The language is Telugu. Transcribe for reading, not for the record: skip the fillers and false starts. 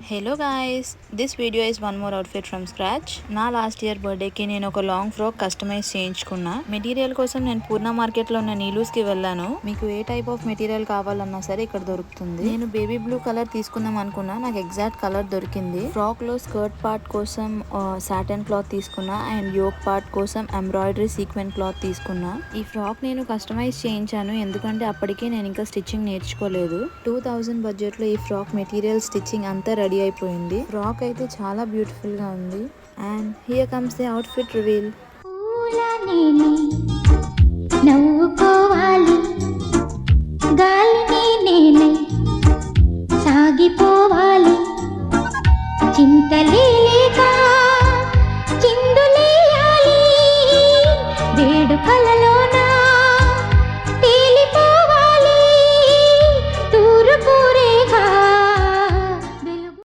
Hello guys, this video is one more outfit from scratch. నా లాస్ట్ ఇయర్ బర్త్డేకి నేను ఒక లాంగ్ ఫ్రాక్ కస్టమైజ్ చేయించుకున్నా. మెటీరియల్ కోసం నేను పూర్ణ మార్కెట్లో ఉన్న నీలూస్కి వెళ్ళాను. మీకు ఏ టైప్ ఆఫ్ మెటీరియల్ కావాలన్నా సరే ఇక్కడ దొరుకుతుంది. నేను బేబీ బ్లూ కలర్ తీసుకుందాం అనుకున్నా, నాకు ఎగ్జాక్ట్ కలర్ దొరికింది. ఫ్రాక్ లో స్కర్ట్ పార్ట్ కోసం సాటన్ క్లాత్ తీసుకున్నా అండ్ యోక్ పార్ట్ కోసం ఎంబ్రాయిడరీ సీక్వెన్స్ క్లాత్ తీసుకున్నా. ఈ ఫ్రాక్ నేను కస్టమైజ్ చేయించాను ఎందుకంటే అప్పటికే నేను ఇంకా స్టిచ్చింగ్ నేర్చుకోలేదు. 2000 బడ్జెట్ లో ఈ ఫ్రాక్ మెటీరియల్ స్టిచ్చింగ్ అంతా రెడీ అయిపోయింది. ఫ్రాక్ అయితే చాలా బ్యూటిఫుల్ గా ఉంది. And here comes the outfit reveal. నవ్వుకోవాలి గాలిని నేనై సాగిపోవాలి చింతలే